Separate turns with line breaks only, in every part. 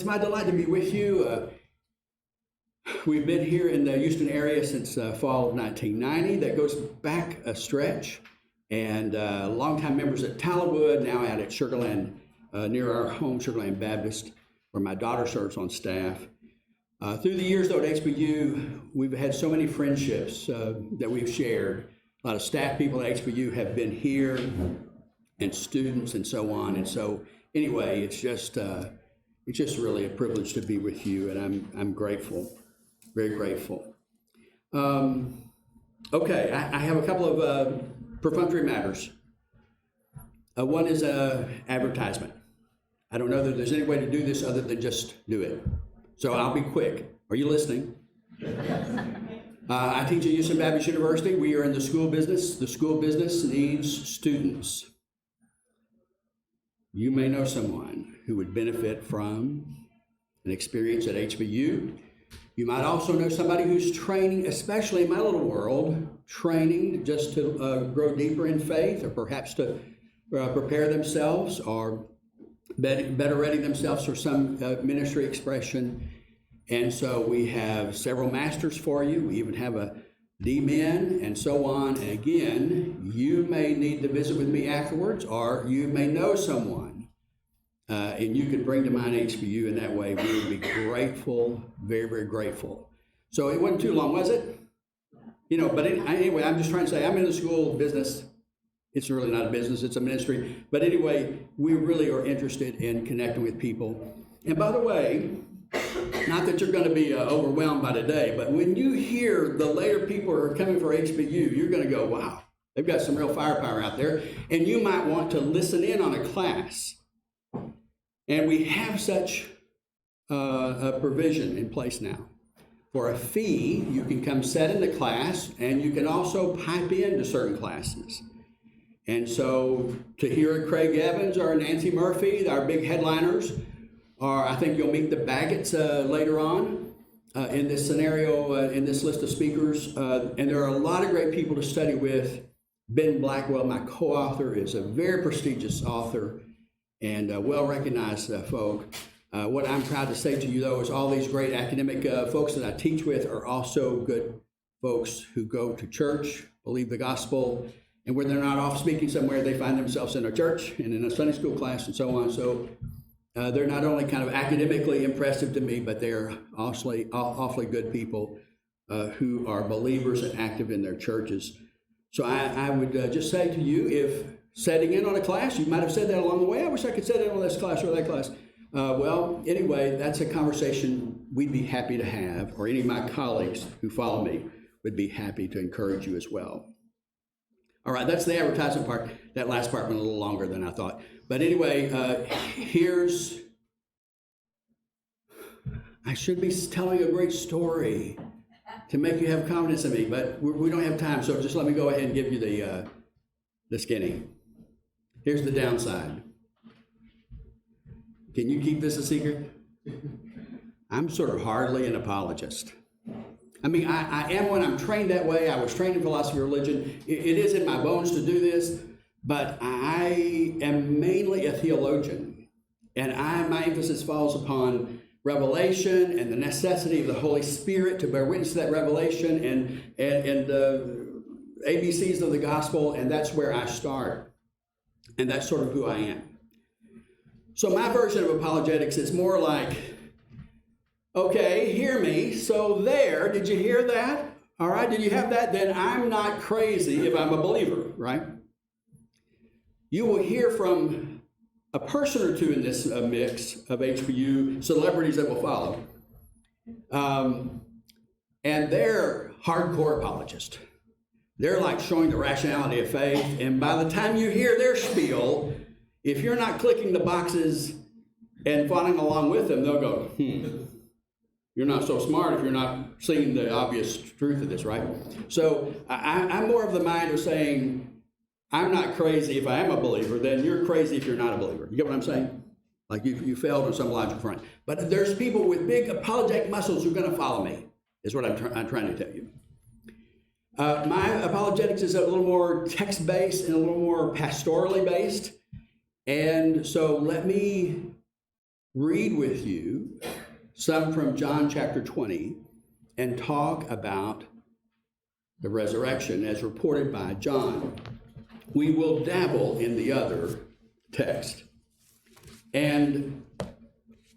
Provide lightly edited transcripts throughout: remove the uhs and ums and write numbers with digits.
It's my delight to be with you. We've been here in the Houston area since fall of 1990. That goes back a stretch. And longtime members at Talwood, now out at Sugarland, near our home, Sugarland Baptist, where my daughter serves on staff. Through the years, though, at HBU, we've had so many friendships that we've shared. A lot of staff people at HBU have been here, and students, and so on. And so, anyway, it's just really a privilege to be with you, and I'm grateful, very grateful. Okay, I have a couple of perfunctory matters. One is advertisement. I don't know that there's any way to do this other than just do it. So I'll be quick. Are you listening? I teach at Houston Baptist University. We are in the school business. The school business needs students. You may know someone who would benefit from an experience at HBU. You might also know somebody who's training, especially in my little world, training just to grow deeper in faith, or perhaps to prepare themselves, or better ready themselves for some ministry expression. And so we have several masters for you. We even have a D-Min and so on. And again, you may need to visit with me afterwards, or you may know someone, and you could bring to mind HBU in that way. We would be grateful, very, very grateful. So it wasn't too long, was it? But anyway, I'm just trying to say I'm in the school business. It's really not a business, it's a ministry. But anyway, we really are interested in connecting with people. And by the way, not that you're going to be overwhelmed by today, but when you hear the later people who are coming for HBU, you're going to go, wow, they've got some real firepower out there. And you might want to listen in on a class. And we have such a provision in place now. For a fee, you can come sit in the class, and you can also pipe into certain classes. And so to hear Craig Evans or Nancy Murphy, our big headliners, or I think you'll meet the Baggetts later on in this scenario, in this list of speakers. And there are a lot of great people to study with. Ben Blackwell, my co-author, is a very prestigious author and well-recognized folk. What I'm proud to say to you, though, is all these great academic folks that I teach with are also good folks who go to church, believe the gospel, and when they're not off speaking somewhere, they find themselves in a church and in a Sunday school class and so on. So they're not only kind of academically impressive to me, but they're awfully good people who are believers and active in their churches. So I would just say to you, if setting in on a class, you might have said that along the way, I wish I could set in on this class or that class. Well, anyway, that's a conversation we'd be happy to have, or any of my colleagues who follow me would be happy to encourage you as well. All right, that's the advertising part. That last part went a little longer than I thought. But anyway, I should be telling a great story to make you have confidence in me, but we don't have time, so just let me go ahead and give you the skinny. Here's the downside. Can you keep this a secret? I'm sort of hardly an apologist. I mean, I am when I'm trained that way. I was trained in philosophy of religion. It is in my bones to do this, but I am mainly a theologian. And my emphasis falls upon revelation and the necessity of the Holy Spirit to bear witness to that revelation and ABCs of the gospel, and that's where I start. And that's sort of who I am. So my version of apologetics is more like, okay, hear me. So there, did you hear that? All right, did you have that? Then I'm not crazy if I'm a believer, right? You will hear from a person or two in this mix of HBU celebrities that will follow. And they're hardcore apologists. They're like showing the rationality of faith. And by the time you hear their spiel, if you're not clicking the boxes and following along with them, they'll go, you're not so smart if you're not seeing the obvious truth of this, right? So I'm more of the mind of saying, I'm not crazy if I am a believer, then you're crazy if you're not a believer. You get what I'm saying? Like you failed on some logical front. But there's people with big apologetic muscles who are going to follow me, is what I'm trying to tell you. My apologetics is a little more text-based and a little more pastorally based. And so let me read with you some from John chapter 20 and talk about the resurrection as reported by John. We will dabble in the other text. And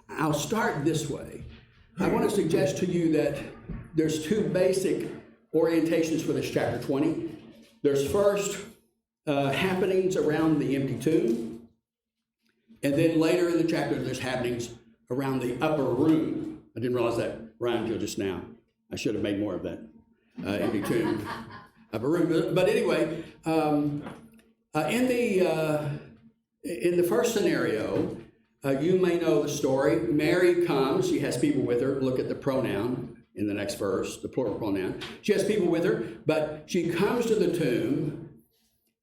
I'll start this way. I want to suggest to you that there's two basic orientations for this chapter 20. There's first happenings around the empty tomb. And then later in the chapter, there's happenings around the upper room. I didn't realize that rhymed until just now. I should have made more of that. Empty tomb, upper room. But anyway, in the first scenario, you may know the story. Mary comes. She has people with her. Look at the pronoun in the next verse, the plural pronoun. She has people with her, but she comes to the tomb,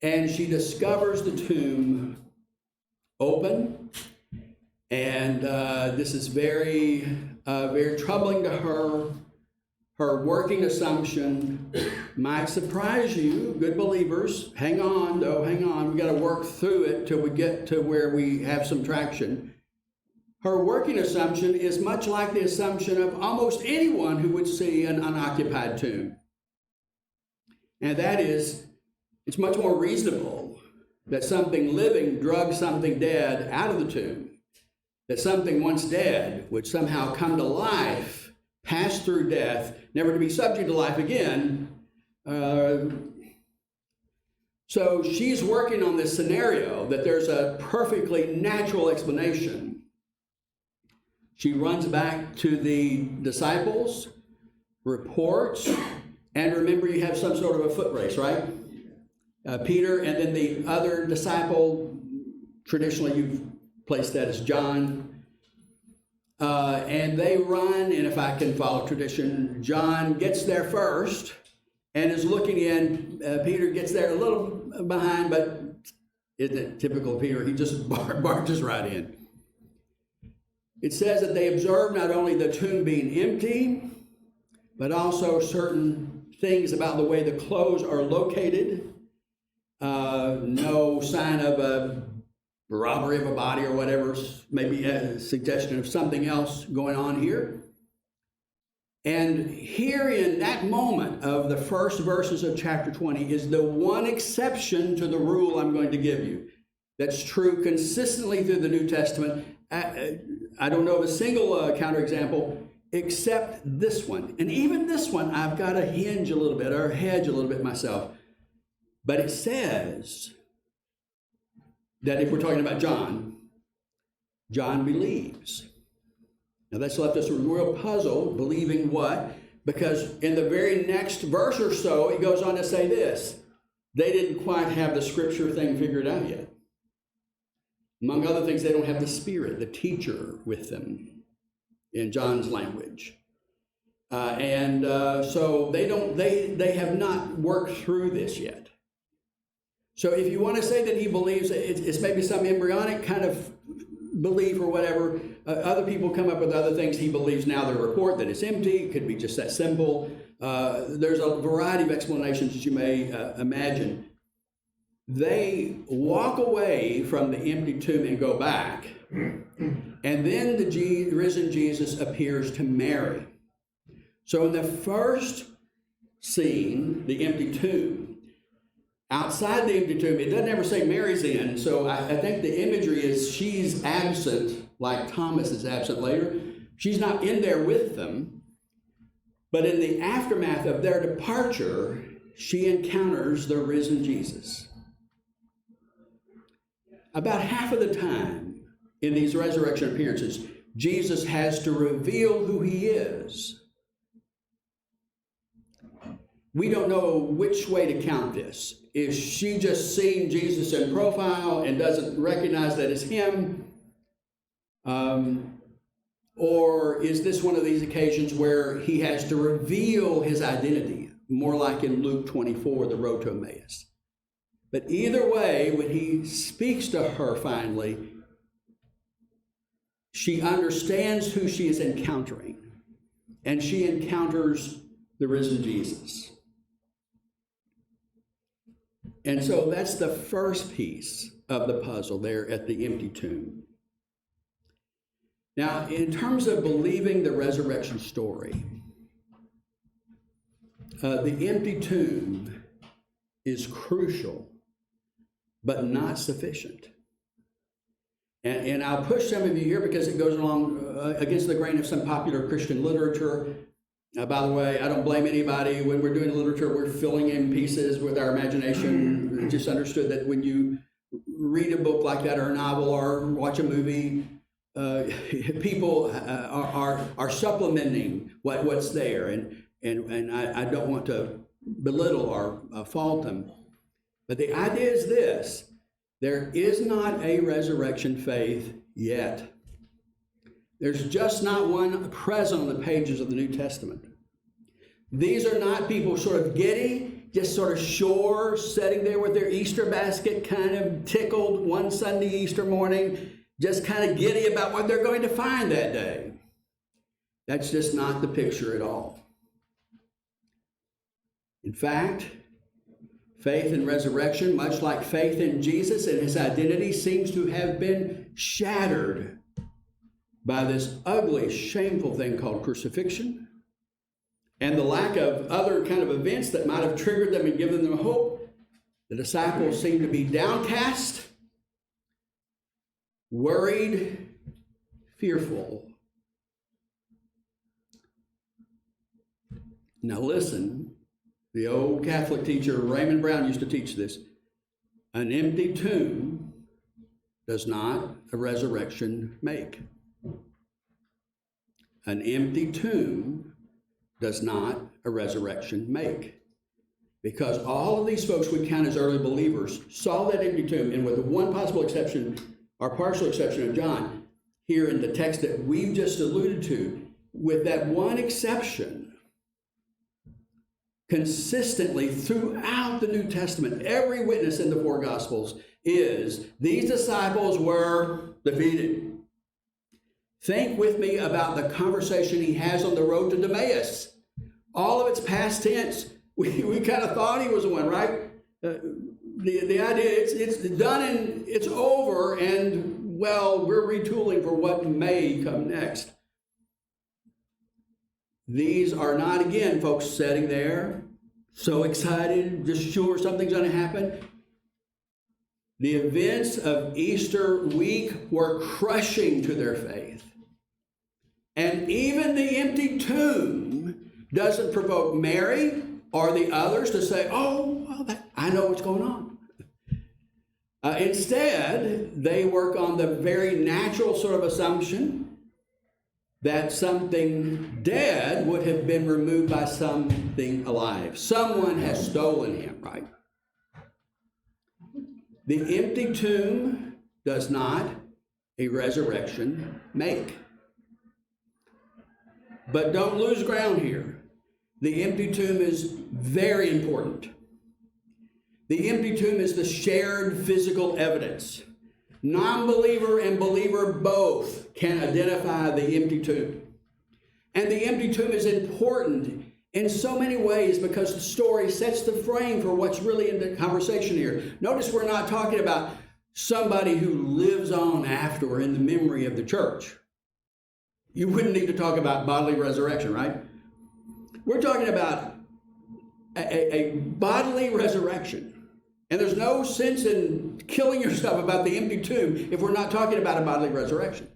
and she discovers the tomb open. And this is very, very troubling to her. Her working assumption might surprise you, good believers. Hang on, though, hang on. We've got to work through it till we get to where we have some traction. Her working assumption is much like the assumption of almost anyone who would see an unoccupied tomb. And that is, it's much more reasonable that something living drug something dead out of the tomb, that something once dead would somehow come to life, pass through death, never to be subject to life again. So she's working on this scenario that there's a perfectly natural explanation. She runs back to the disciples, reports, and remember you have some sort of a foot race, right? Peter and then the other disciple, traditionally you've placed that as John. And they run, and if I can follow tradition, John gets there first and is looking in. Peter gets there a little behind, but isn't it typical of Peter? He just barges right in. It says that they observed not only the tomb being empty, but also certain things about the way the clothes are located. No sign of a robbery of a body or whatever, maybe a suggestion of something else going on here. And here in that moment of the first verses of chapter 20 is the one exception to the rule I'm going to give you. That's true consistently through the New Testament. I don't know of a single counterexample except this one. And even this one, I've got to hinge a little bit or hedge a little bit myself. But it says that if we're talking about John, John believes. Now that's left us a real puzzle, believing what? Because in the very next verse or so, it goes on to say this: they didn't quite have the scripture thing figured out yet. Among other things, they don't have the Spirit, the teacher, with them in John's language. So they have not worked through this yet. So if you want to say that he believes, it's maybe some embryonic kind of belief or whatever. Other people come up with other things. He believes now the report that it's empty. It could be just that simple. There's a variety of explanations that you may imagine. They walk away from the empty tomb and go back. And then the risen Jesus appears to Mary. So in the first scene, the empty tomb, outside the empty tomb, it doesn't ever say Mary's in. So I think the imagery is she's absent, like Thomas is absent later. She's not in there with them. But in the aftermath of their departure, she encounters the risen Jesus. About half of the time in these resurrection appearances, Jesus has to reveal who he is. We don't know which way to count this. Is she just seeing Jesus in profile and doesn't recognize that it's him? Or is this one of these occasions where he has to reveal his identity, more like in Luke 24, the road to Emmaus? But either way, when he speaks to her finally, she understands who she is encountering, and she encounters the risen Jesus. And so that's the first piece of the puzzle there at the empty tomb. Now, in terms of believing the resurrection story, the empty tomb is crucial, but not sufficient. And I'll push some of you here because it goes along against the grain of some popular Christian literature. By the way, I don't blame anybody. When we're doing literature, we're filling in pieces with our imagination. Just understood that when you read a book like that or a novel or watch a movie, people are supplementing what's there. And I don't want to belittle or fault them. But the idea is this: there is not a resurrection faith yet. There's just not one present on the pages of the New Testament. These are not people sort of giddy, just sort of sure, sitting there with their Easter basket, kind of tickled one Sunday Easter morning, just kind of giddy about what they're going to find that day. That's just not the picture at all. In fact, faith in resurrection, much like faith in Jesus and his identity, seems to have been shattered by this ugly, shameful thing called crucifixion and the lack of other kind of events that might have triggered them and given them hope. The disciples seem to be downcast, worried, fearful. Now listen, the old Catholic teacher Raymond Brown used to teach this. An empty tomb does not a resurrection make. An empty tomb does not a resurrection make. Because all of these folks we count as early believers saw that empty tomb, and with one possible exception, or partial exception of John, here in the text that we've just alluded to, with that one exception, consistently throughout the New Testament, every witness in the four Gospels is these disciples were defeated. Think with me about the conversation he has on the road to Emmaus. All of it's past tense. We kind of thought he was the one, right? The idea, it's done and it's over, and, well, we're retooling for what may come next. These are not, again, folks sitting there, so excited, just sure something's going to happen. The events of Easter week were crushing to their faith. And even the empty tomb doesn't provoke Mary or the others to say, oh, well, I know what's going on. Instead, they work on the very natural sort of assumption that something dead would have been removed by something alive. Someone has stolen him, right? The empty tomb does not a resurrection make. But don't lose ground here. The empty tomb is very important. The empty tomb is the shared physical evidence. Non-believer and believer both can identify the empty tomb. And the empty tomb is important in so many ways because the story sets the frame for what's really in the conversation here. Notice we're not talking about somebody who lives on after or in the memory of the church. You wouldn't need to talk about bodily resurrection, right? We're talking about a bodily resurrection. And there's no sense in killing yourself about the empty tomb if we're not talking about a bodily resurrection.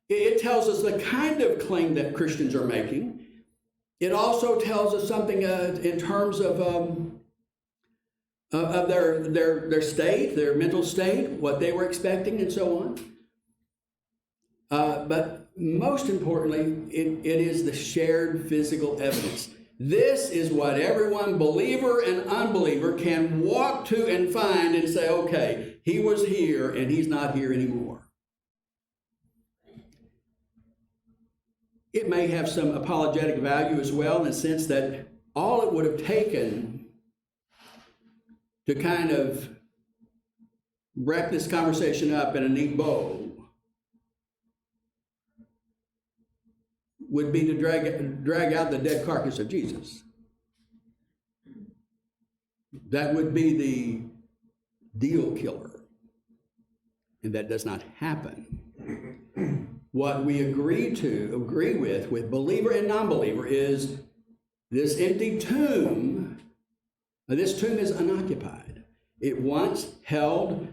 It tells us the kind of claim that Christians are making. It also tells us something in terms of their state, their mental state, what they were expecting, and so on. But most importantly, it is the shared physical evidence. This is what everyone, believer and unbeliever, can walk to and find and say, okay, he was here and he's not here anymore. It may have some apologetic value as well, in the sense that all it would have taken to kind of wrap this conversation up in a neat bow would be to drag out the dead carcass of Jesus. That would be the deal killer. And that does not happen. what we agree with believer and non-believer is this empty tomb. This tomb is unoccupied. It once held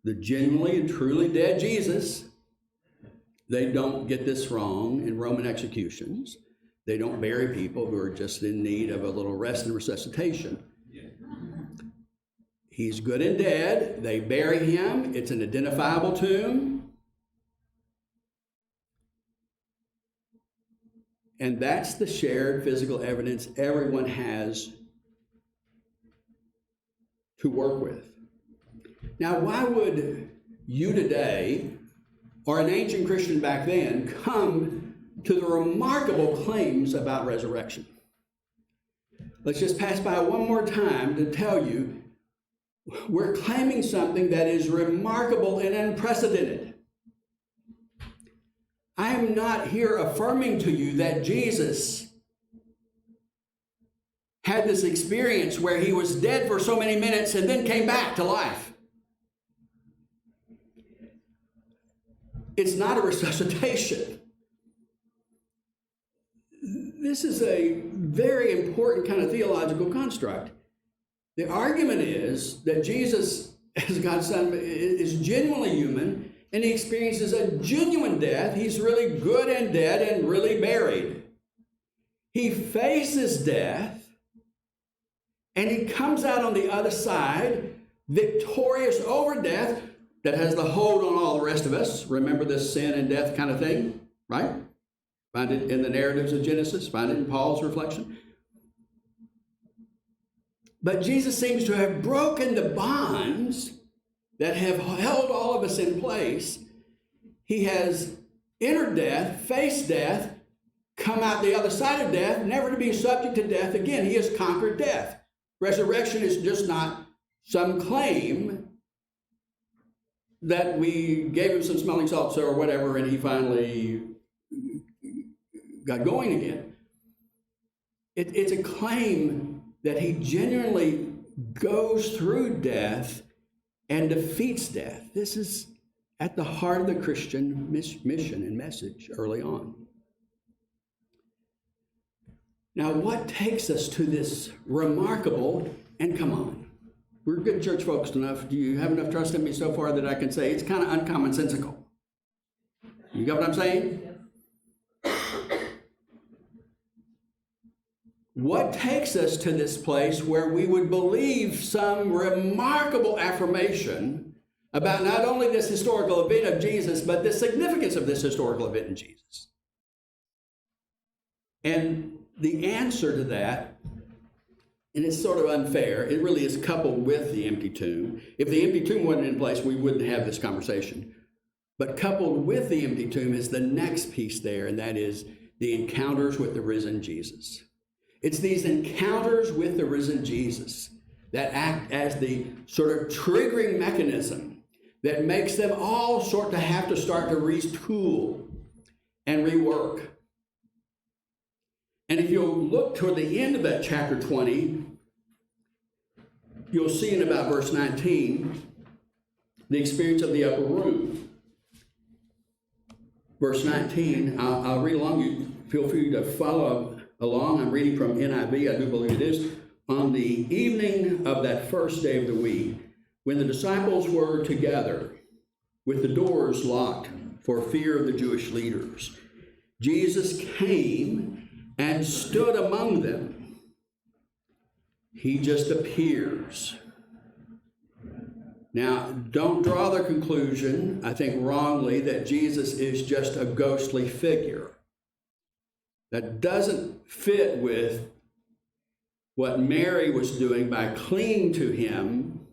the genuinely and truly dead Jesus. They don't get this wrong in Roman executions. They don't bury people who are just in need of a little rest and resuscitation. He's good and dead. They bury him. It's an identifiable tomb. And that's the shared physical evidence everyone has to work with. Now, why would you today, or an ancient Christian back then, come to the remarkable claims about resurrection? Let's just pass by one more time to tell you we're claiming something that is remarkable and unprecedented. I am not here affirming to you that Jesus had this experience where he was dead for so many minutes and then came back to life. It's not a resuscitation. This is a very important kind of theological construct. The argument is that Jesus, as God's Son, is genuinely human, and he experiences a genuine death. He's really good and dead and really buried. He faces death, and he comes out on the other side, victorious over death, that has the hold on all the rest of us. Remember this sin and death kind of thing, right? Find it in the narratives of Genesis, find it in Paul's reflection. But Jesus seems to have broken the bonds that have held all of us in place. He has entered death, faced death, come out the other side of death, never to be subject to death again. He has conquered death. Resurrection is just not some claim that we gave him some smelling salts or whatever, and he finally got going again. It's a claim that he genuinely goes through death and defeats death. This is at the heart of the Christian mission and message early on. Now, what takes us to this remarkable, and come on, we're good church folks enough. Do you have enough trust in me so far that I can say it's kind of uncommonsensical? You got what I'm saying? What takes us to this place where we would believe some remarkable affirmation about not only this historical event of Jesus, but the significance of this historical event in Jesus? And the answer to that, and it's sort of unfair, it really is coupled with the empty tomb. If the empty tomb wasn't in place, we wouldn't have this conversation. But coupled with the empty tomb is the next piece there, and that is the encounters with the risen Jesus. It's these encounters with the risen Jesus that act as the sort of triggering mechanism that makes them all sort of have to start to retool and rework. And if you'll look toward the end of that chapter 20, you'll see in about verse 19 the experience of the upper room. Verse 19, I'll read along. You feel free to follow along. I'm reading from NIV, I do believe it is. On the evening of that first day of the week, when the disciples were together with the doors locked for fear of the Jewish leaders, Jesus came and stood among them. He just appears. Now, don't draw the conclusion, I think wrongly, that Jesus is just a ghostly figure. That doesn't fit with what Mary was doing by clinging to him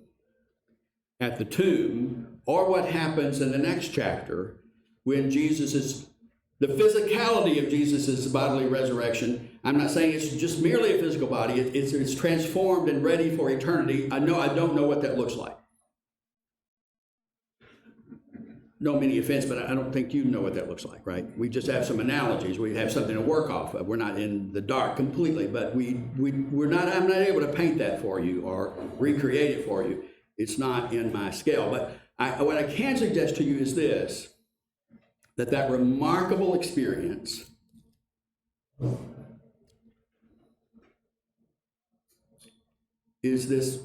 at the tomb, or what happens in the next chapter when the physicality of Jesus' bodily resurrection. I'm not saying it's just merely a physical body. It's transformed and ready for eternity. I don't know what that looks like. No meaning offense, but I don't think you know what that looks like, right? We just have some analogies. We have something to work off of. We're not in the dark completely, but we're not. I'm not able to paint that for you or recreate it for you. It's not in my scale. But what I can suggest to you is this: that remarkable experience is this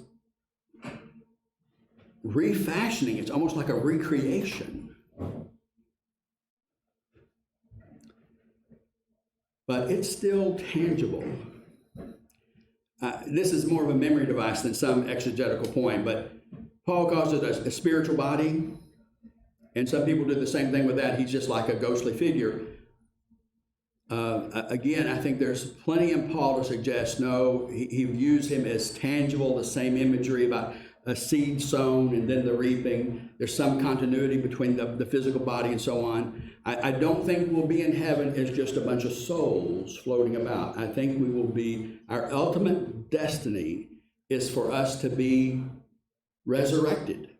refashioning. It's almost like a recreation. But it's still tangible. This is more of a memory device than some exegetical point, but Paul calls it a spiritual body, and some people do the same thing with that. He's just like a ghostly figure. Again, I think there's plenty in Paul to suggest, no, he views him as tangible, the same imagery about a seed sown and then the reaping. There's some continuity between the physical body and so on. I don't think we'll be in heaven as just a bunch of souls floating about. I think we will be, our ultimate destiny is for us to be resurrected.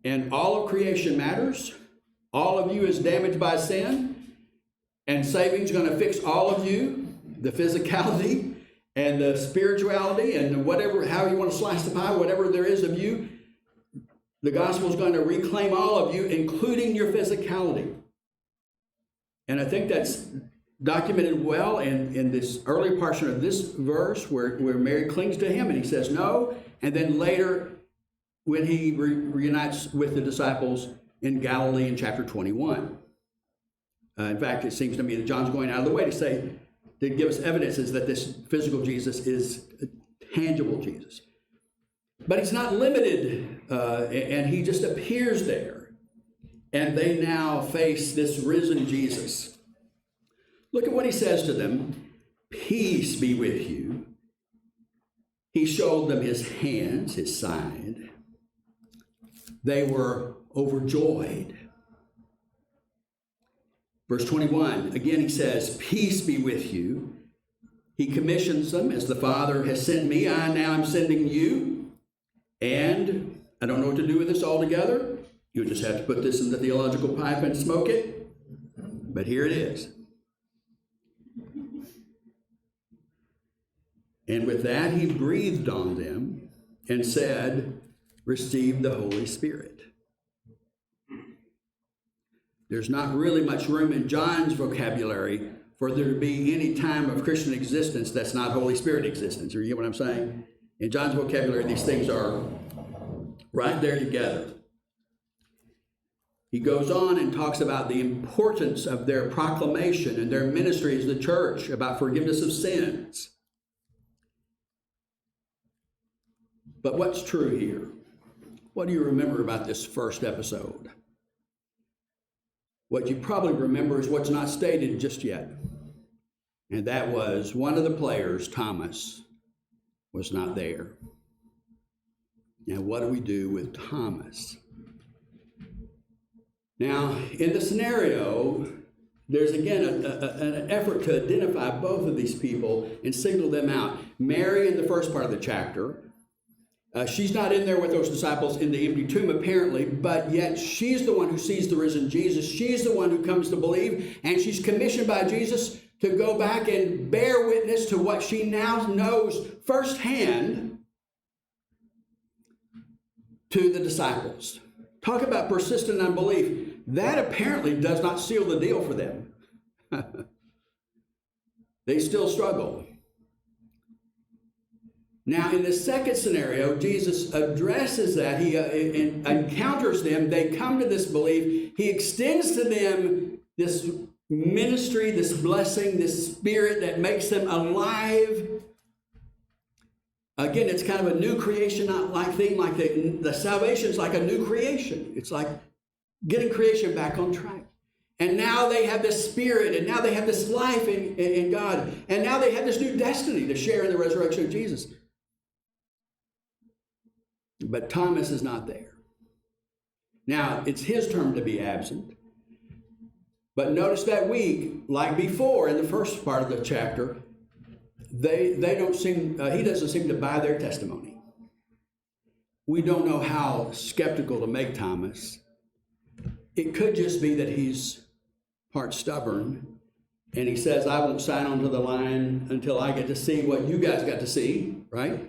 And all of creation matters. All of you is damaged by sin, and saving's going to fix all of you, the physicality and the spirituality and whatever, how you want to slice the pie, whatever there is of you. The gospel is going to reclaim all of you, including your physicality. And I think that's documented well in this early portion of this verse where Mary clings to him and he says no. And then later when he reunites with the disciples in Galilee in chapter 21. In fact, it seems to me that John's going out of the way to give us evidences that this physical Jesus is a tangible Jesus. But he's not limited, and he just appears there. And they now face this risen Jesus. Look at what he says to them. Peace be with you. He showed them his hands, his side. They were overjoyed. Verse 21, again he says, peace be with you. He commissions them, as the Father has sent me, I now am sending you. And I don't know what to do with this altogether. You'll just have to put this in the theological pipe and smoke it. But here it is. And with that, he breathed on them and said, receive the Holy Spirit. There's not really much room in John's vocabulary for there to be any time of Christian existence that's not Holy Spirit existence. You get what I'm saying? In John's vocabulary, these things are right there together. He goes on and talks about the importance of their proclamation and their ministry as the church about forgiveness of sins. But what's true here? What do you remember about this first episode? What you probably remember is what's not stated just yet. And that was one of the players, Thomas, was not there. Now, what do we do with Thomas? Now, in the scenario, there's again an effort to identify both of these people and signal them out. Mary, in the first part of the chapter, she's not in there with those disciples in the empty tomb, apparently, but yet she's the one who sees the risen Jesus. She's the one who comes to believe, and she's commissioned by Jesus to go back and bear witness to what she now knows firsthand to the disciples. Talk about persistent unbelief. That apparently does not seal the deal for them. They still struggle. Now, in the second scenario, Jesus addresses that. He encounters them. They come to this belief. He extends to them this ministry, this blessing, this spirit that makes them alive. Again, it's kind of a new creation, not like thing, like the salvation is like a new creation. It's like getting creation back on track. And now they have this spirit, and now they have this life in God. And now they have this new destiny to share in the resurrection of Jesus. But Thomas is not there. Now, it's his turn to be absent. But notice that week, like before in the first part of the chapter, he doesn't seem to buy their testimony. We don't know how skeptical to make Thomas. It could just be that he's part stubborn, and he says, I won't sign onto the line until I get to see what you guys got to see, right?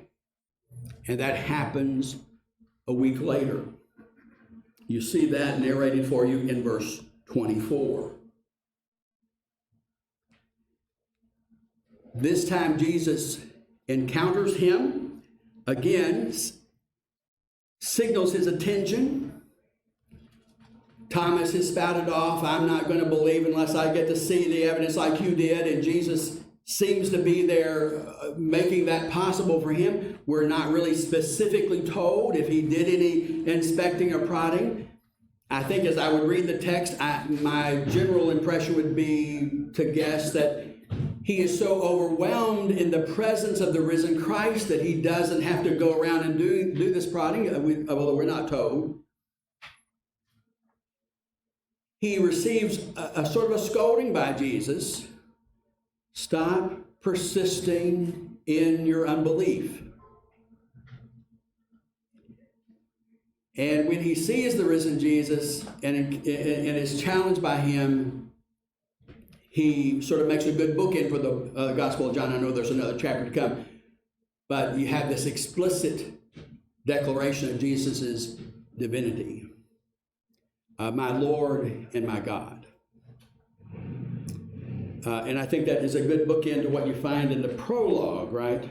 And that happens a week later. You see that narrated for you in verse 24. This time Jesus encounters him, again, signals his attention. Thomas has spouted off, I'm not going to believe unless I get to see the evidence like you did, and Jesus seems to be there making that possible for him. We're not really specifically told if he did any inspecting or prodding. I think as I would read the text, my general impression would be to guess that he is so overwhelmed in the presence of the risen Christ that he doesn't have to go around and do this prodding, although we're not told. He receives a sort of a scolding by Jesus. Stop persisting in your unbelief. And when he sees the risen Jesus and is challenged by him, he sort of makes a good bookend for the Gospel of John. I know there's another chapter to come, but you have this explicit declaration of Jesus' divinity. My Lord and my God. And I think that is a good bookend to what you find in the prologue, right?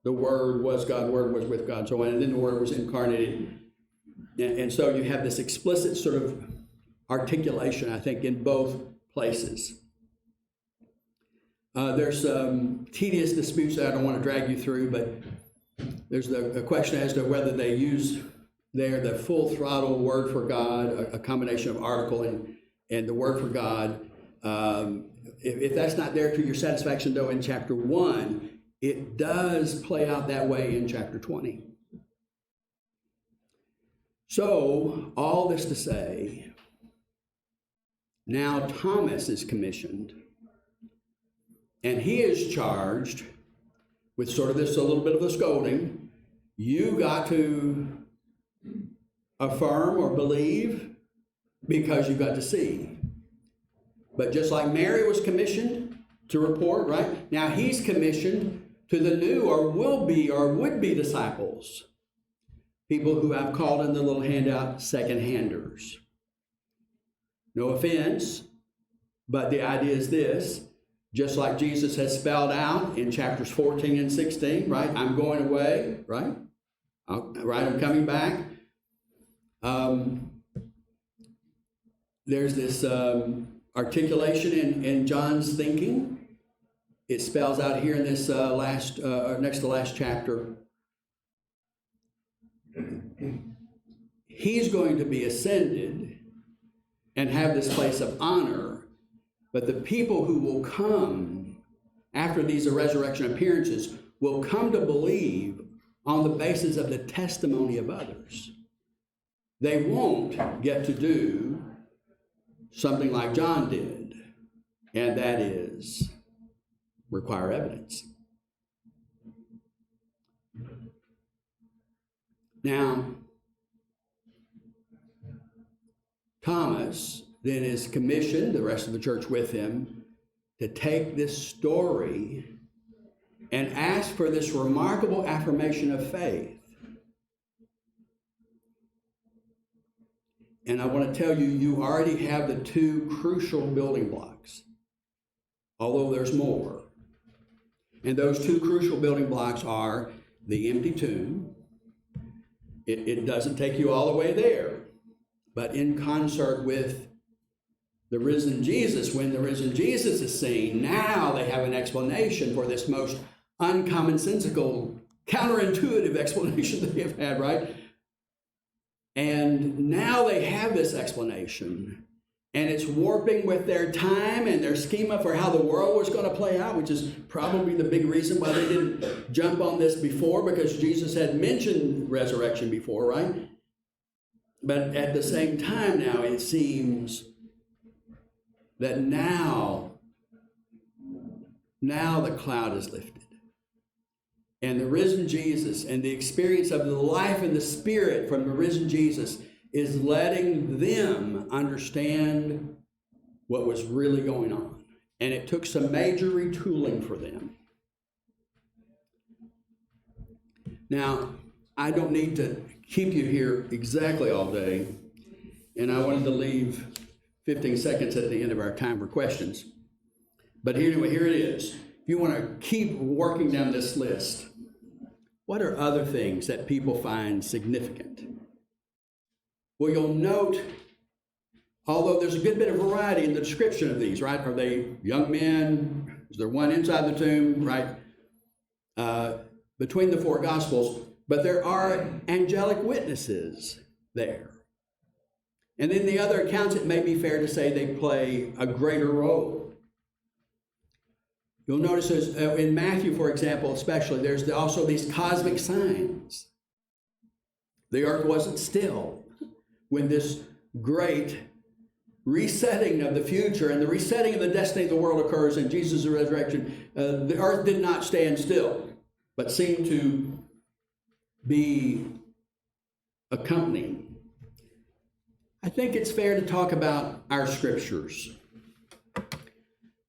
The Word was God, the Word was with God, so on, and then the Word was incarnated. And so you have this explicit sort of articulation, I think, in both places. There's some tedious disputes that I don't want to drag you through, but there's a question as to whether they use there the full throttle word for God, a combination of article and the word for God. If that's not there to your satisfaction, though, in chapter 1, it does play out that way in chapter 20. So, all this to say, now Thomas is commissioned, and he is charged with sort of this, a little bit of a scolding. You got to affirm or believe because you got to see. But just like Mary was commissioned to report, right? Now he's commissioned to the new or will be or would be disciples. People who I've called in the little handout second-handers. No offense, but the idea is this. Just like Jesus has spelled out in chapters 14 and 16, right? I'm going away, right? I'm coming back. There's this articulation in John's thinking. It spells out here in this next to last chapter. He's going to be ascended and have this place of honor, but the people who will come after these resurrection appearances will come to believe on the basis of the testimony of others. They won't get to do something like John did, and that is require evidence. Now, Thomas then is commissioned, the rest of the church with him, to take this story and ask for this remarkable affirmation of faith. And I want to tell you, you already have the two crucial building blocks, although there's more. And those two crucial building blocks are the empty tomb. It doesn't take you all the way there, but in concert with the risen Jesus, when the risen Jesus is seen, now they have an explanation for this most uncommonsensical, counterintuitive explanation they have had, right? And now they have this explanation, and it's warping with their time and their schema for how the world was going to play out, which is probably the big reason why they didn't jump on this before, because Jesus had mentioned resurrection before, right? But at the same time now, it seems that now the cloud is lifted. And the risen Jesus and the experience of the life and the spirit from the risen Jesus is letting them understand what was really going on. And it took some major retooling for them. Now, I don't need to keep you here exactly all day. And I wanted to leave 15 seconds at the end of our time for questions. But anyway, here it is. If you want to keep working down this list, what are other things that people find significant? Well, you'll note, although there's a good bit of variety in the description of these, right? Are they young men? Is there one inside the tomb, right? Between the four Gospels, but there are angelic witnesses there. And in the other accounts, it may be fair to say they play a greater role. You'll notice in Matthew, for example, especially, there's also these cosmic signs. The earth wasn't still when this great resetting of the future and the resetting of the destiny of the world occurs in Jesus' resurrection. The earth did not stand still, but seemed to be accompanying. I think it's fair to talk about our scriptures.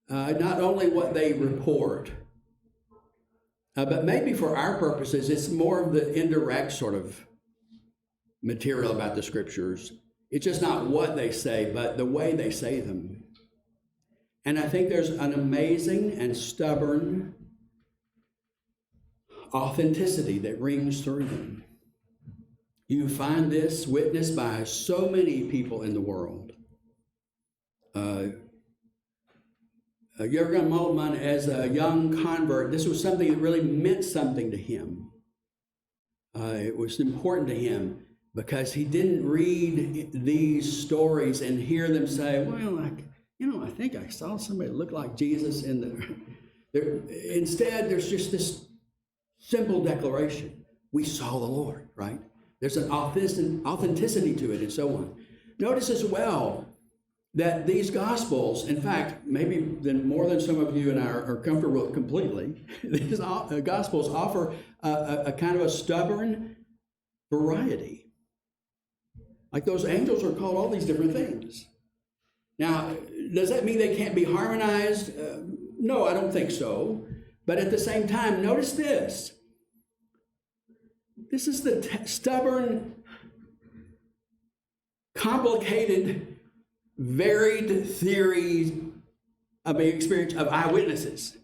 Not only what they report, but maybe for our purposes, it's more of the indirect sort of material about the scriptures. It's just not what they say, but the way they say them. And I think there's an amazing and stubborn authenticity that rings through them. You find this witnessed by so many people in the world. Jürgen Moltmann, as a young convert, this was something that really meant something to him. It was important to him because he didn't read these stories and hear them say, well, I think I saw somebody look like Jesus in the... Instead, there's just this simple declaration. We saw the Lord, right? There's an authenticity to it and so on. Notice as well that these Gospels, in fact, maybe more than some of you and I are comfortable with completely, these Gospels offer a kind of a stubborn variety. Like those angels are called all these different things. Now, does that mean they can't be harmonized? No, I don't think so. But at the same time, notice this. This is the stubborn, complicated, varied theories of an experience of eyewitnesses.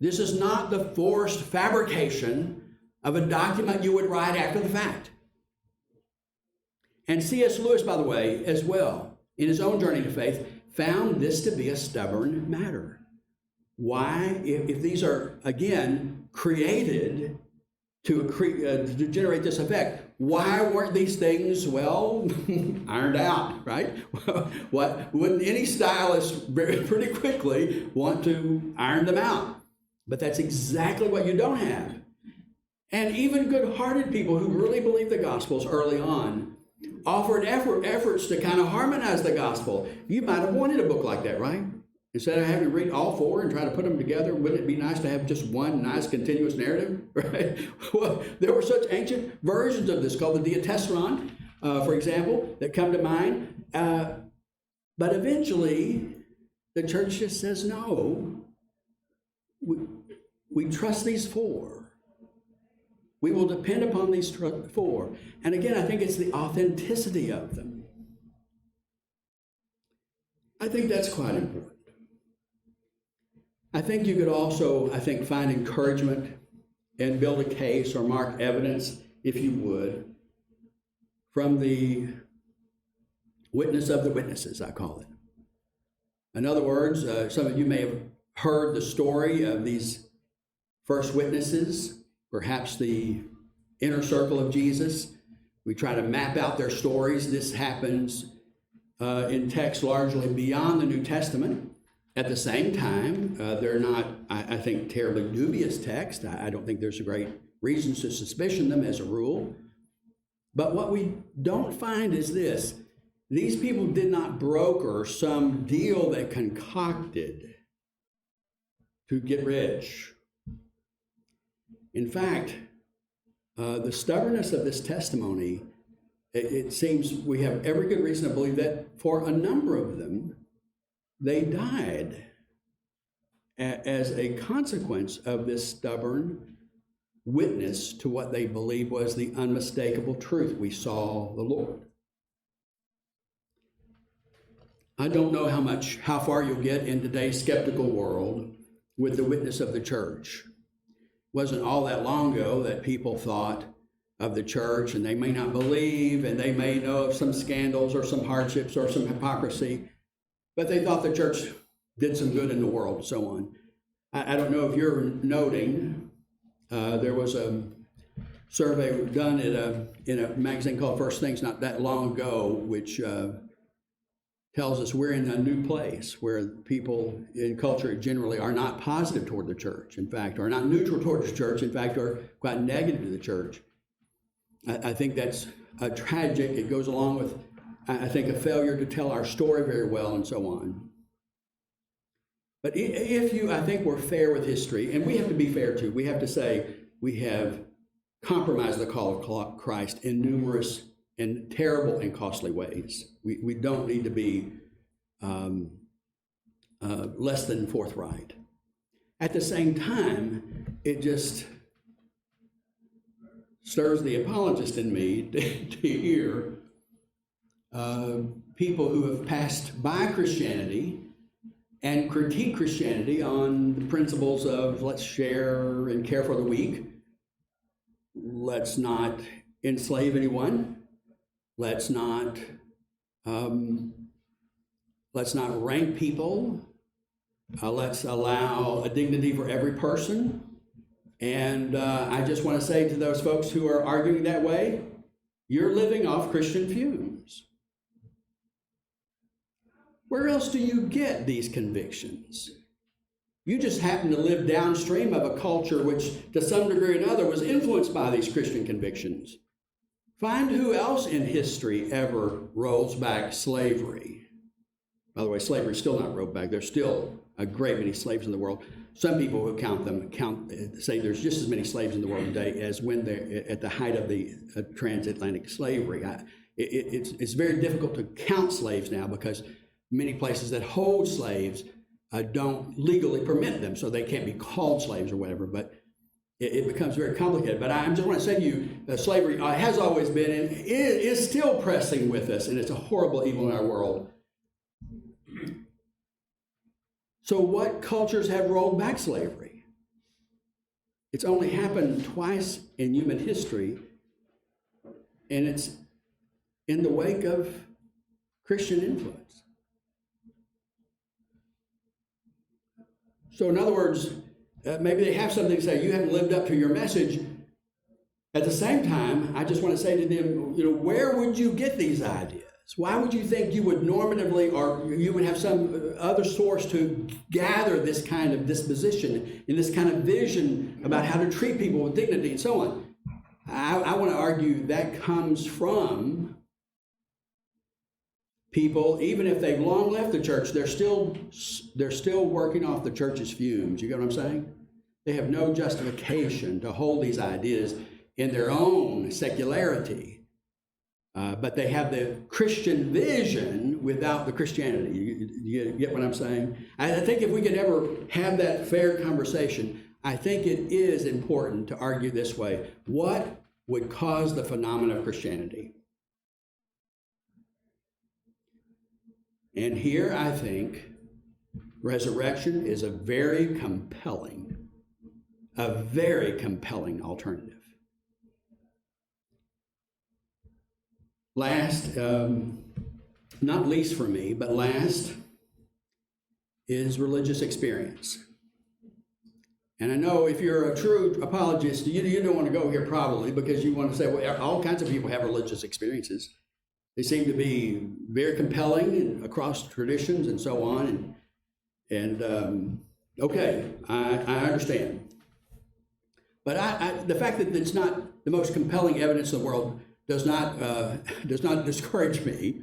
This is not the forced fabrication of a document you would write after the fact. And C.S. Lewis, by the way, as well, in his own journey to faith, found this to be a stubborn matter. Why, if these are, again, created to generate this effect, why weren't these things, well, ironed out, right? Wouldn't any stylist pretty quickly want to iron them out? But that's exactly what you don't have. And even good-hearted people who really believe the Gospels early on offered efforts to kind of harmonize the Gospel. You might have wanted a book like that, right? Instead of having to read all four and try to put them together, wouldn't it be nice to have just one nice continuous narrative, right? Well, there were such ancient versions of this called the Diatessaron, for example, that come to mind. But eventually, the church just says, no, we trust these four. We will depend upon these four. And again, I think it's the authenticity of them. I think that's quite important. I think you could also, find encouragement and build a case or mark evidence, if you would, from the witness of the witnesses, I call it. In other words, some of you may have heard the story of these first witnesses, perhaps the inner circle of Jesus. We try to map out their stories. This happens in text largely beyond the New Testament. At the same time, they're not, I think, terribly dubious texts. I don't think there's a great reasons to suspicion them as a rule. But what we don't find is this. These people did not broker some deal they concocted to get rich. In fact, the stubbornness of this testimony, it seems we have every good reason to believe that for a number of them, they died as a consequence of this stubborn witness to what they believed was the unmistakable truth. We saw the Lord. I don't know how far you'll get in today's skeptical world with the witness of the church. It wasn't all that long ago that people thought of the church, and they may not believe, and they may know of some scandals or some hardships or some hypocrisy, but they thought the church did some good in the world and so on. I don't know if you're noting, there was a survey done in a magazine called First Things not that long ago, which tells us we're in a new place where people in culture generally are not positive toward the church, in fact, are not neutral toward the church, in fact, are quite negative to the church. I think that's tragic. It goes along with, I think, a failure to tell our story very well and so on. But I think we're fair with history, and we have to be fair too. We have to say we have compromised the call of Christ in numerous and terrible and costly ways. We don't need to be less than forthright. At the same time, it just stirs the apologist in me to hear people who have passed by Christianity and critique Christianity on the principles of let's share and care for the weak, let's not enslave anyone, let's not rank people, let's allow a dignity for every person. And I just want to say to those folks who are arguing that way, you're living off Christian fumes. Where else do you get these convictions? You just happen to live downstream of a culture which, to some degree or another, was influenced by these Christian convictions. Find who else in history ever rolls back slavery. By the way, slavery is still not rolled back. There's still a great many slaves in the world. Some people who say there's just as many slaves in the world today as when they're at the height of the transatlantic slavery. It's very difficult to count slaves now because many places that hold slaves don't legally permit them, so they can't be called slaves or whatever, but it becomes very complicated. But I just want to say to you, slavery has always been and is still pressing with us, and it's a horrible evil in our world. So what cultures have rolled back slavery? It's only happened twice in human history, and it's in the wake of Christian influence. So in other words, maybe they have something to say, you haven't lived up to your message. At the same time, I just want to say to them, where would you get these ideas? Why would you think you would normatively, or you would have some other source to gather this kind of disposition and this kind of vision about how to treat people with dignity and so on? I want to argue that comes from people, even if they've long left the church, they're still working off the church's fumes. You get what I'm saying? They have no justification to hold these ideas in their own secularity. But they have the Christian vision without the Christianity. You get what I'm saying? I think if we could ever have that fair conversation, I think it is important to argue this way. What would cause the phenomenon of Christianity? And here I think resurrection is a very compelling alternative. Last, not least for me, but last is religious experience. And I know if you're a true apologist, you don't want to go here probably because you want to say, well, all kinds of people have religious experiences. They seem to be very compelling across traditions and so on. Okay, I understand. But the fact that it's not the most compelling evidence in the world does not discourage me,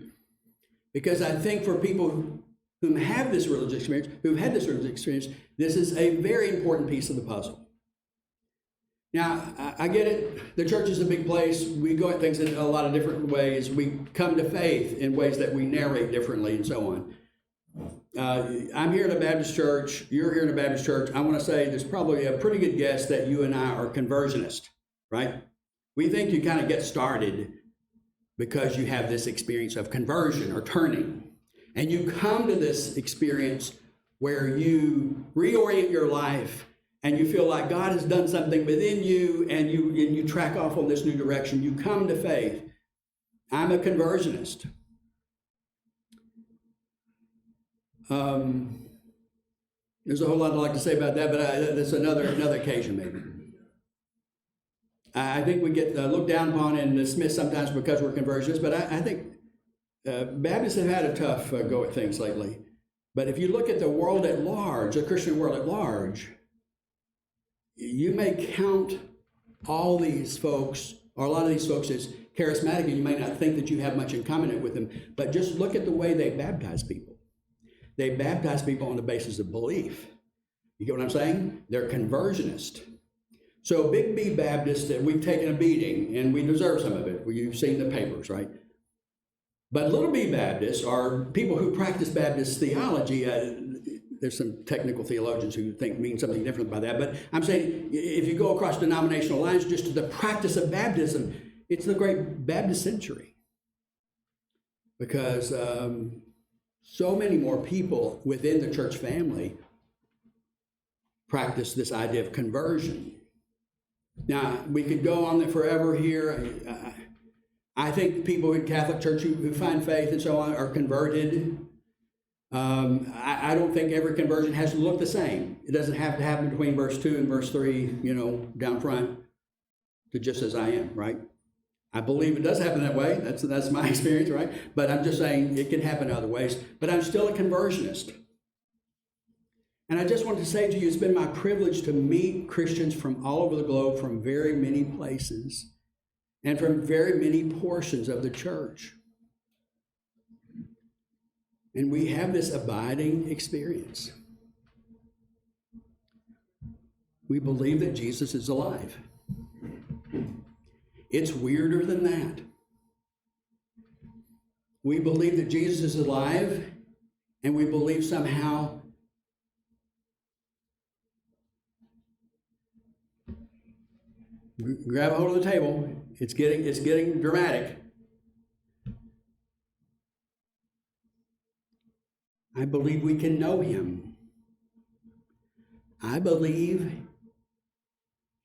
because I think for people who have this religious experience, this is a very important piece of the puzzle. Now, I get it. The church is a big place. We go at things in a lot of different ways. We come to faith in ways that we narrate differently and so on. I'm here in a Baptist church. You're here in a Baptist church. I want to say there's probably a pretty good guess that you and I are conversionist, right? We think you kind of get started because you have this experience of conversion or turning. and you come to this experience where you reorient your life and you feel like God has done something within you, and you track off on this new direction, you come to faith. I'm a conversionist. There's a whole lot I'd like to say about that, but that's another occasion maybe. I think we get looked down upon and dismissed sometimes because we're conversionists, but I think Baptists have had a tough go at things lately. But if you look at the world at large, the Christian world at large, you may count all these folks, or a lot of these folks, as charismatic, and you may not think that you have much in common with them, but just look at the way they baptize people. They baptize people on the basis of belief. You get what I'm saying? They're conversionist. So Big B Baptists, we've taken a beating, and we deserve some of it. You've seen the papers, right? But little B Baptists are people who practice Baptist theology. There's some technical theologians who mean something different by that. But I'm saying if you go across denominational lines just to the practice of baptism, it's the great Baptist century. Because so many more people within the church family practice this idea of conversion. Now, we could go on forever here. I think people in Catholic Church who find faith and so on are converted. I don't think every conversion has to look the same. It doesn't have to happen between verse 2 and verse 3, down front to just as I am, right? I believe it does happen that way. That's my experience, right? But I'm just saying it can happen other ways. But I'm still a conversionist. And I just want to say to you, it's been my privilege to meet Christians from all over the globe, from very many places, and from very many portions of the church. And we have this abiding experience. We believe that Jesus is alive. It's weirder than that. We believe that Jesus is alive, and we believe somehow grab a hold of the table. It's getting dramatic. I believe we can know him. I believe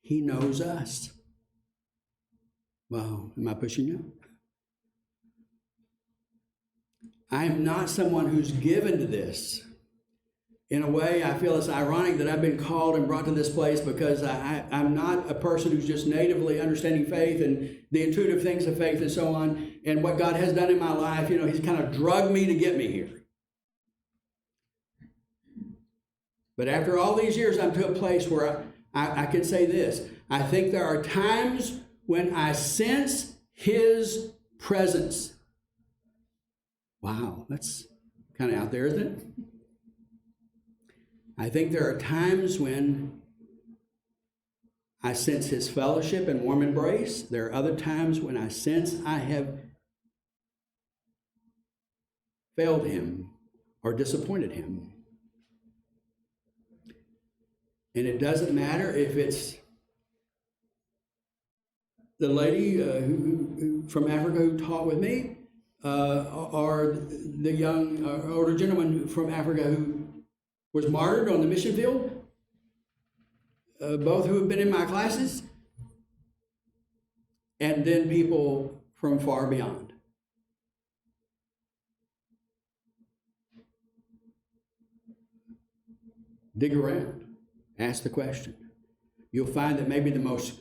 he knows us. Wow, am I pushing you? I am not someone who's given to this. In a way, I feel it's ironic that I've been called and brought to this place because I'm not a person who's just natively understanding faith and the intuitive things of faith and so on, and what God has done in my life. He's kind of drugged me to get me here. But after all these years, I'm to a place where I can say this. I think there are times when I sense his presence. Wow, that's kind of out there, isn't it? I think there are times when I sense his fellowship and warm embrace. There are other times when I sense I have failed him or disappointed him. And it doesn't matter if it's the lady who from Africa who taught with me, or the young older gentleman from Africa who was martyred on the mission field, both who have been in my classes, and then people from far beyond. Dig around, ask the question. You'll find that maybe the most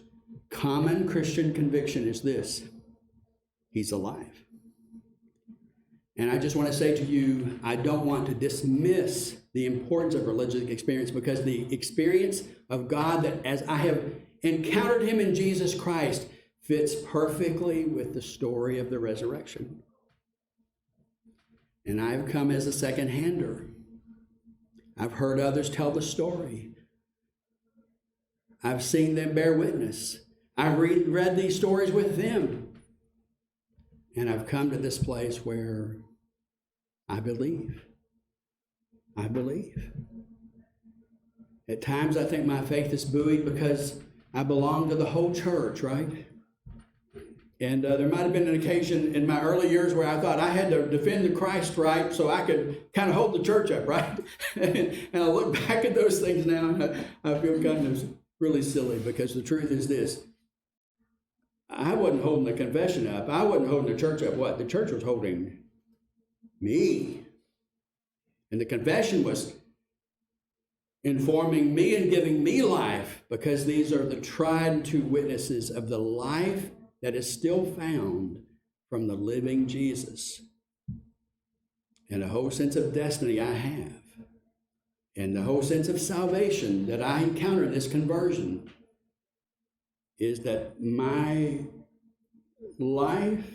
common Christian conviction is this: he's alive. And I just want to say to you, I don't want to dismiss the importance of religious experience, because the experience of God that as I have encountered him in Jesus Christ fits perfectly with the story of the resurrection. And I've come as a second-hander. I've heard others tell the story. I've seen them bear witness. I've read these stories with them. And I've come to this place where I believe. I believe. At times I think my faith is buoyed because I belong to the whole church, right? And there might have been an occasion in my early years where I thought I had to defend the Christ right so I could kind of hold the church up, right? And I look back at those things now and I feel kind of really silly, because the truth is this. I wasn't holding the confession up. I wasn't holding the church up. What? The church was holding me. And the confession was informing me and giving me life, because these are the tried and true witnesses of the life that is still found from the living Jesus. And the whole sense of destiny I have, and the whole sense of salvation that I encounter in this conversion, is that my life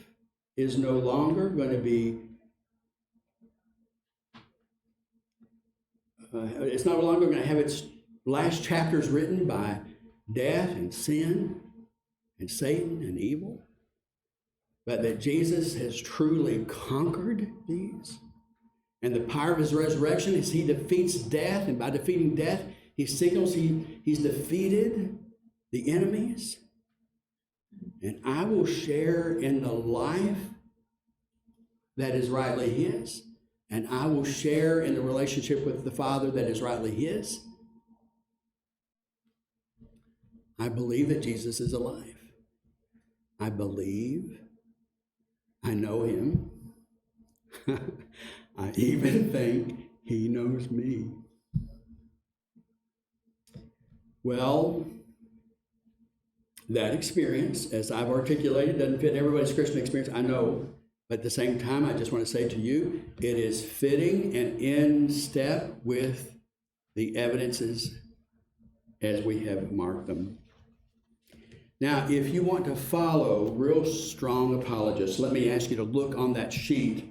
is no longer going to be, it's no longer going to have its last chapters written by death and sin and Satan and evil, but that Jesus has truly conquered these. And the power of his resurrection is he defeats death, and by defeating death, he signals he's defeated the enemies. And I will share in the life that is rightly his, and I will share in the relationship with the Father that is rightly his. I believe that Jesus is alive. I believe, I know him. I even think he knows me. Well, that experience, as I've articulated, doesn't fit everybody's Christian experience, I know. But at the same time, I just want to say to you, it is fitting and in step with the evidences as we have marked them. Now, if you want to follow real strong apologists, let me ask you to look on that sheet.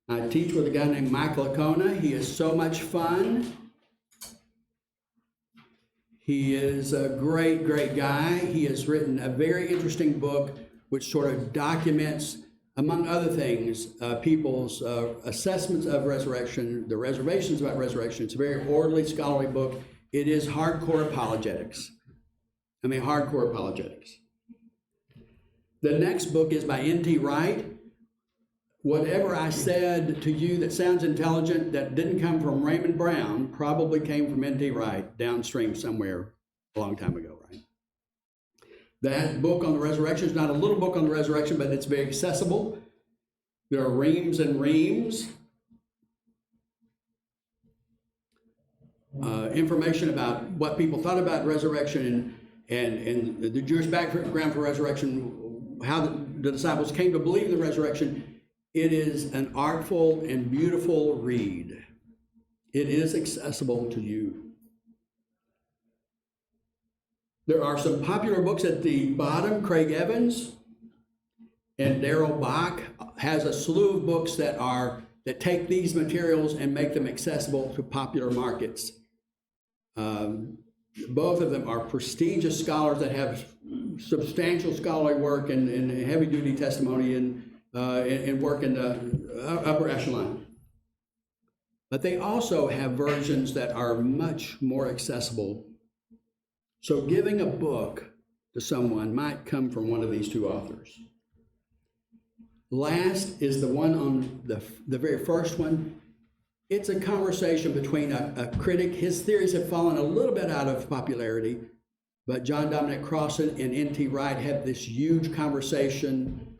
I teach with a guy named Michael Acona. He is so much fun. He is a great, great guy. He has written a very interesting book which sort of documents, among other things, people's assessments of resurrection, the reservations about resurrection. It's a very orderly, scholarly book. It is hardcore apologetics. Hardcore apologetics. The next book is by N.T. Wright. Whatever I said to you that sounds intelligent that didn't come from Raymond Brown probably came from N.T. Wright downstream somewhere a long time ago, right? That book on the resurrection is not a little book on the resurrection, but it's very accessible. There are reams and reams. Information about what people thought about resurrection and the Jewish background for resurrection, how the disciples came to believe in the resurrection. It is an artful and beautiful read. It is accessible to you. There are some popular books at the bottom. Craig Evans and Darrell Bach has a slew of books that take these materials and make them accessible to popular markets. Both of them are prestigious scholars that have substantial scholarly work and heavy-duty testimony and work in the upper echelon. But they also have versions that are much more accessible. So giving a book to someone might come from one of these two authors. Last is the one on the very first one. It's a conversation between a critic. His theories have fallen a little bit out of popularity, but John Dominic Crossan and N.T. Wright had this huge conversation,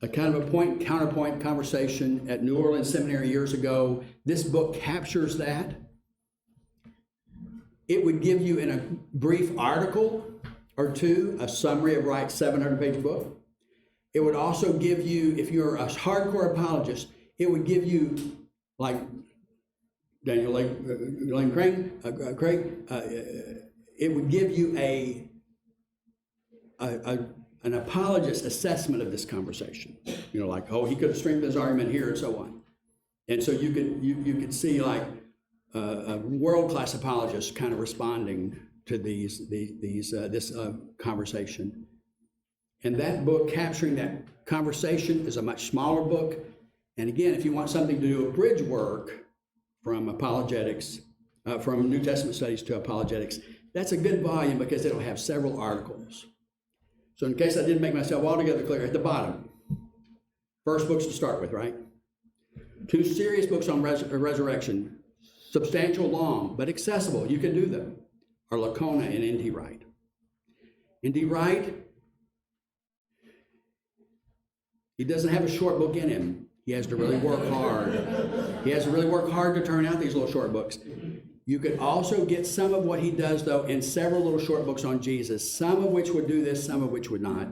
a kind of a point-counterpoint conversation at New Orleans Seminary years ago. This book captures that. It would give you in a brief article or two a summary of Wright's 700-page book. It would also give you, if you're a hardcore apologist, it would give you, like Daniel Lane Craig, it would give you an apologist assessment of this conversation. You know, like, oh, he could have strengthened his argument here and so on. And so you could see like a world-class apologist kind of responding to this conversation. And that book, capturing that conversation, is a much smaller book. And again, if you want something to do a bridge work from apologetics, from New Testament studies to apologetics, that's a good volume because it'll have several articles. So in case I didn't make myself altogether clear, at the bottom, first books to start with, right? 2 serious books on resurrection, substantial, long, but accessible. You can do them, are Lacona and N.T. Wright. N.T. Wright, he doesn't have a short book in him. He has to really work hard. He has to really work hard to turn out these little short books. You could also get some of what he does, though, in several little short books on Jesus, some of which would do this, some of which would not.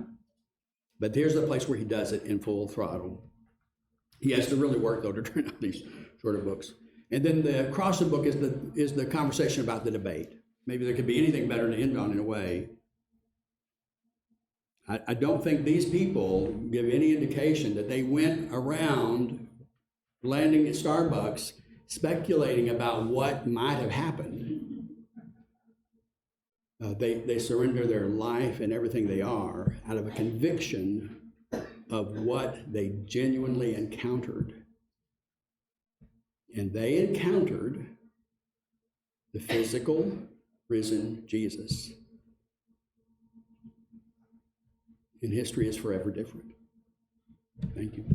But here's the place where he does it in full throttle. He has to really work, though, to turn out these shorter books. And then the Crossan book is the conversation about the debate. Maybe there could be anything better to end on in a way. I don't think these people give any indication that they went around landing at Starbucks speculating about what might have happened. They surrender their life and everything they are out of a conviction of what they genuinely encountered. And they encountered the physical, risen Jesus. And history is forever different. Thank you.